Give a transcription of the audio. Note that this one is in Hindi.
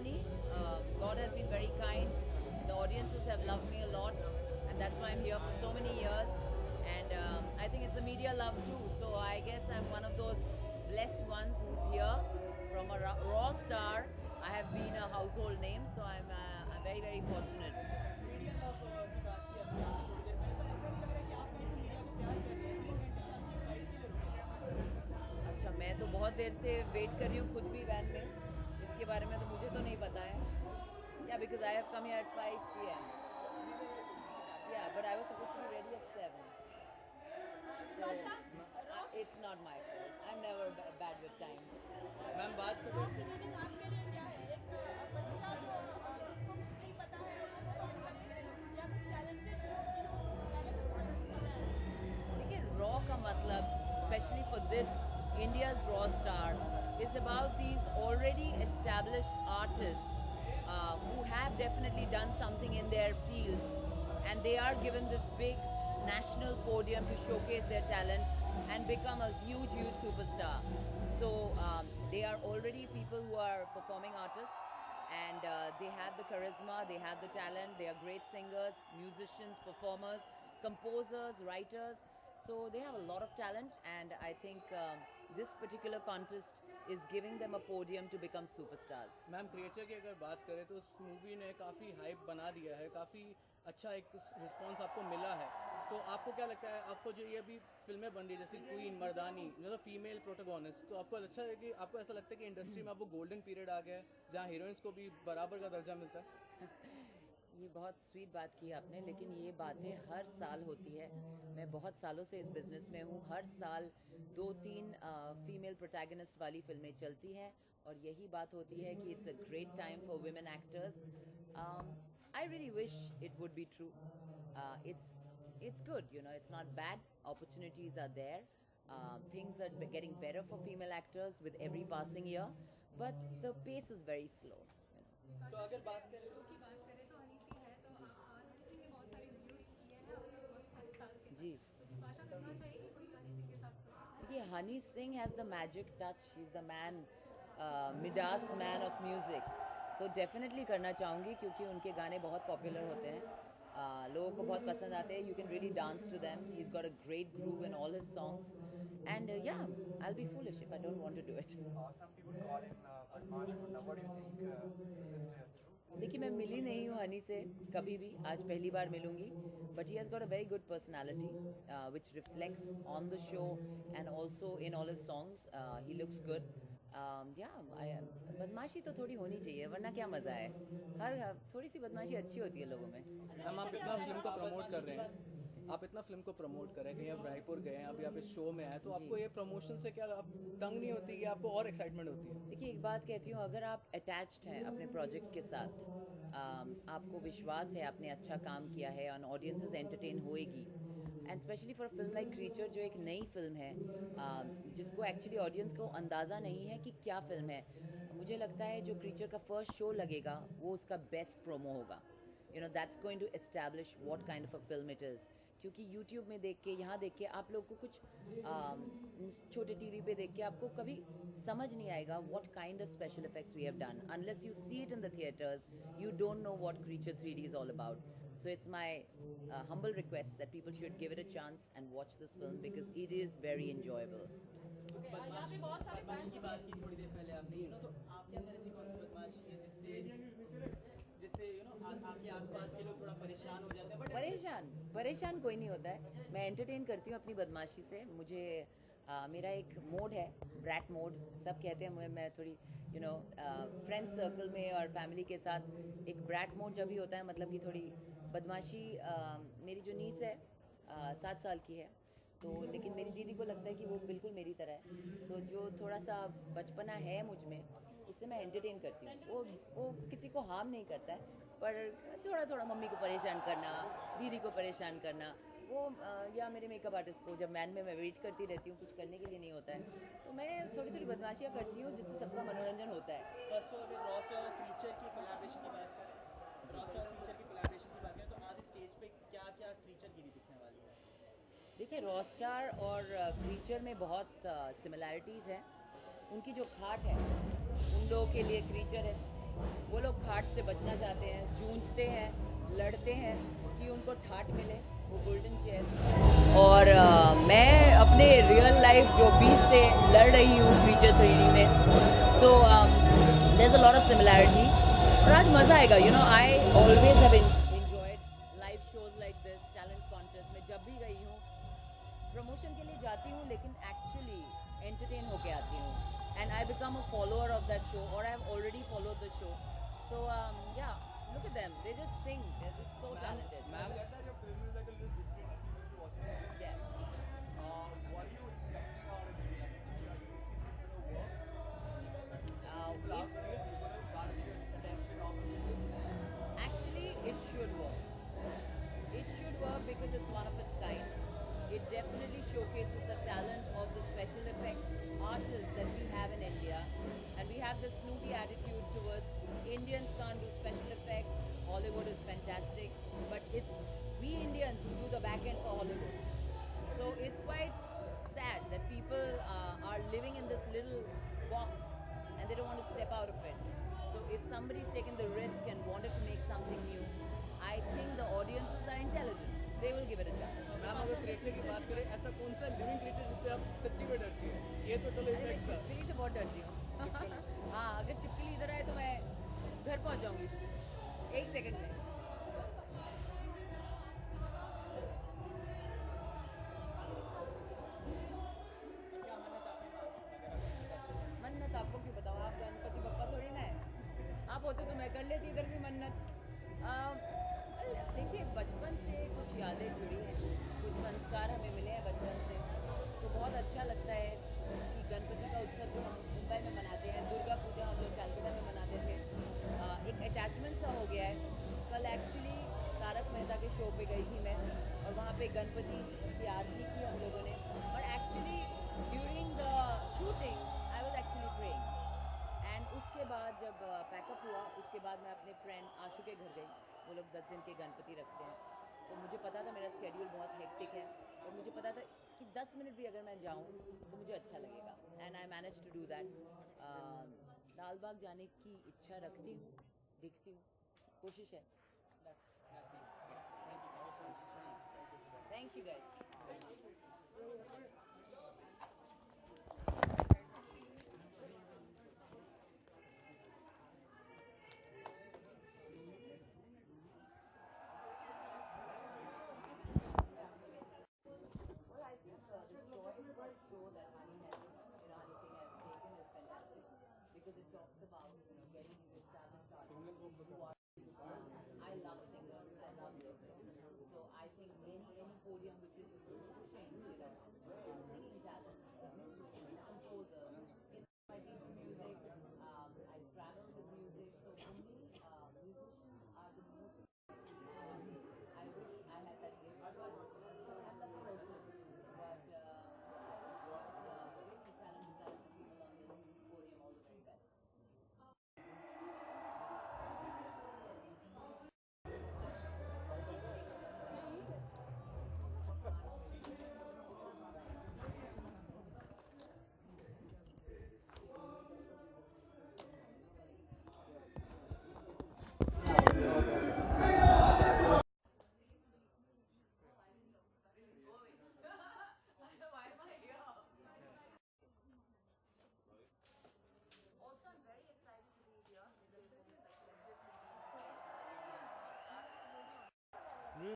journey. God has been very kind. The audiences have loved me a lot, and that's why I'm here for so many years. And I think it's the media love too. So I guess I'm one of those blessed ones who's here from a raw star. I have been a household name, so I'm very very fortunate. Media love की बात की अभी आपने थोड़ी देर पहले, पर ऐसा नहीं लग रहा है कि आप कहीं मीडिया को प्यार कर रहे हैं, ये घंटे साल की फ्लाइट के लिए रुके हैं। अच्छा, मैं तो बहुत देर से वेट कर रही हूँ खुद भी वैन में. इसके बारे में तो मुझे तो नहीं पता है. या because I have come here eight 5 p.m. Yeah, but I was supposed to be ready at 7. So it's not my fault. I'm never bad with time. Ma'am बात करें आपकी मीनिंग आपके लिए क्या है? एक बच्चा जो जिसको कुछ नहीं पता है वो परफॉर्म करे, या कुछ टैलेंटेड लोग जिन्होंने पहले से थोड़ा कुछ पता है? देखिए, रॉ का मतलब specially for this India's Raw Star is about these already established artists who have definitely done something in their fields, and they are given this big national podium to showcase their talent and become a huge superstar. So they are already people who are performing artists, and they have the charisma, they have the talent, they are great singers, musicians, performers, composers, writers. So they have a lot of talent, and I think this particular contest is giving them a podium to become superstars. Ma'am creature की अगर बात करें तो उस मूवी ने काफ़ी हाइप बना दिया है, काफ़ी अच्छा एक रिस्पांस आपको मिला है. तो आपको क्या लगता है, आपको जो ये अभी फिल्में बन रही है जैसे क्वीन, मर्दानी, मतलब फीमेल प्रोटोगोनिस्ट, तो आपको अच्छा है कि आपको ऐसा लगता है कि इंडस्ट्री में अब वो गोल्डन पीरियड आ गया है जहाँ हीरोइंस को भी बराबर का दर्जा मिलता है? ये बहुत स्वीट बात की आपने, लेकिन ये बातें हर साल होती है. मैं बहुत सालों से इस बिज़नेस में हूँ. हर साल 2-3 फीमेल प्रोटैगनिस्ट वाली फिल्में चलती हैं, और यही बात होती है कि it's a great time for women actors. I really wish it would be true. It's good, you know, it's not bad. Opportunities are there. Things are getting better for female actors with every passing year, but the pace is very slow. तो अगर बात करें की बात करें तो हनी सिंह है, तो हनी सिंह ने बहुत सारे वीडियोस किए हैं अपने बहुत सारे स्टार्स के साथ. जी. तो भाषा करना चाहिए कि कोई हनी सिंह के साथ करो. देखिए, Honey Singh has the magic touch. He is the man, Midas man of music. तो डेफिनेटली करना चाहूँगी, क्योंकि उनके गाने बहुत पॉपुलर होते हैं. लोगों को बहुत पसंद आते हैं. You can really dance to them. He is got a great groove in all his songs. And yeah, I'll be foolish if I don't want to do it. Some people call him Badmaash Munna. What do you think? Is it true? देखिए, मैं मिली नहीं हूँ हनी से कभी भी. आज पहली बार मिलूंगी. But he has got a very good personality which reflects on the show and also in all his songs. He looks good. बदमाशी तो थोड़ी होनी चाहिए, वरना क्या मज़ा है. हर थोड़ी सी बदमाशी अच्छी होती है लोगों में. हम आप इतना फिल्म को प्रमोट कर रहे हैं, आप इतना फिल्म को प्रमोट कर रहे हैं, कहीं आप रायपुर गए हैं, अभी आप इस शो में आए, तो आपको ये प्रमोशन से क्या आप तंग नहीं होती कि आपको और एक्साइटमेंट होती है? देखिए, एक बात कहती हूँ, अगर आप अटैच्ड हैं अपने प्रोजेक्ट के साथ, आपको विश्वास है आपने अच्छा काम किया है और ऑडियंसेस एंटरटेन होएगी. And specially for film like creature, जो एक नई फिल्म है, जिसको एक्चुअली ऑडियंस को अंदाज़ा नहीं है कि क्या फिल्म है. मुझे लगता है जो क्रीचर का फर्स्ट शो लगेगा वो उसका बेस्ट प्रोमो होगा. You know, that's going to establish what kind of a film it is. क्योंकि YouTube में देख के, यहाँ देख के, आप लोग को कुछ छोटे TV पे देख के आपको कभी समझ नहीं आएगा what kind of special effects we have done. Unless you see it in the theaters, you don't know what Creature 3D is all about. So it's my humble request that people should give it a chance and watch this film because it is very enjoyable. यहाँ पे बहुत सारे बदमाशी की बात की थोड़ी देर पहले आपने, यू नो, तो आपके अंदर ऐसी कौन सी बदमाशी है जिससे यू नो आपके आसपास के लोग थोड़ा परेशान हो जाते हैं? बट परेशान कोई नहीं होता है. मैं एंटरटेन करती हूँ अपनी बदमाशी से. मुझे मेरा एक मोड है, ब्रैट मोड सब कहते हैं. मैं थोड़ी यू नो फ्रेंड सर्कल में और फैमिली के साथ एक ब्रैट मोड जब भी होता है, मतलब कि थोड़ी बदमाशी. मेरी जो नीस है 7 साल की है, तो लेकिन मेरी दीदी को लगता है कि वो बिल्कुल मेरी तरह है. सो जो थोड़ा सा बचपना है मुझ में, उससे मैं एंटरटेन करती हूँ. वो किसी को हार्म नहीं करता है, पर थोड़ा थोड़ा मम्मी को परेशान करना, दीदी को परेशान करना, वो या मेरे मेकअप आर्टिस्ट को जब मैन में मैं वेट करती रहती हूँ, कुछ करने के लिए नहीं होता है, तो मैं थोड़ी थोड़ी बदमाशियाँ करती हूँ जिससे सबका मनोरंजन होता है. परसों अगर रॉ स्टार और क्रीचर की कोलैबोरेशन की बात करें, रॉ स्टार और क्रीचर की कोलैबोरेशन की बात करें, तो आज स्टेज पे क्या क्या क्रीचर गिरी दिखने वाली है? देखिए, रॉ स्टार और क्रीचर में बहुत सिमिलैरिटीज़ हैं. उनकी जो खाट है, उन लोगों के लिए क्रीचर है, वो लोग ठाट से बचना चाहते हैं, जूझते हैं, लड़ते हैं कि उनको ठाट मिले, वो गोल्डन चेयर। और मैं अपने रियल लाइफ जो 20 से लड़ रही हूँ क्रीचर 3D में, so there is a lot of similarity. और आज मज़ा आएगा, you know, I always have enjoyed live shows like this, talent contest में जब भी गई हूँ, प्रमोशन के लिए जाती हूँ लेकिन एक्चुअली एंटरटेन होके आती हूँ, and I become a follower of that show, और I have already followed the show. So yeah, look at them, they just sing, they are just so talented. Ma'am said that your film is like a little different if you watch it. Yeah. What are you expecting out of it? Like, do you think it's gonna work? If After it, you're gonna garner your attention of the people. actually, it should work. It should work because it's one of its kind. It definitely showcases the talent of the special effect artists that we have in India. And we have this snooty attitude towards Indians can't do special effects, Hollywood is fantastic, but it's we Indians who do the back end for Hollywood. So it's quite sad that people are living in this little box and they don't want to step out of it. So if somebody's taken the risk and wanted to make something new, I think the audiences are intelligent. They will give it a chance. Ma'am अगर क्रिएचर की बात करें, ऐसा कौन सा लिविंग क्रिएचर जिससे आप सच्ची में डरती हैं? ये तो चलो अरे मैं इफेक्ट था। छिपकली से बहुत डरती हूँ। हाँ, अगर छिपकली इधर आए तो मैं घर पहुँच जाऊँगी 1 सेकंड में। मन्नत आपको क्यों बताऊँ? आप गणपति बप्पा थोड़ी ना है। आप होते तो मैं कर लेती इधर भी मन्नत। देखिए, बचपन से कुछ यादें जुड़ी हैं, कुछ संस्कार हमें मिले हैं बचपन से, तो बहुत अच्छा लगता है कि गणपति का उत्सव जो हम मुंबई में मनाते हैं, दुर्गा पूजा हम लोग कैलकाटा में मनाते थे, एक अटैचमेंट सा हो गया है। कल एक्चुअली तारक मेहता के शो पे गई थी मैं, और वहाँ पे गणपति की आरती की हम लोगों ने, और actually during the shooting I was actually praying. And उसके बाद जब पैकअप हुआ, उसके बाद मैं अपने फ्रेंड आशु के घर गई। वो लोग 10 दिन के गणपति रखते हैं, तो मुझे पता था मेरा स्केड्यूल बहुत हेक्टिक है, और मुझे पता था कि 10 मिनट भी अगर मैं जाऊँ तो मुझे अच्छा लगेगा, and I manage to do that. Lalbaug जाने की इच्छा रखती हूँ, दिखती हूँ, कोशिश है। Thank you guys. Show that Honey has, Honey Singh has taken is fantastic because it talks about, getting established artists who are. I love singers, I love lyrics, so I think any podium which is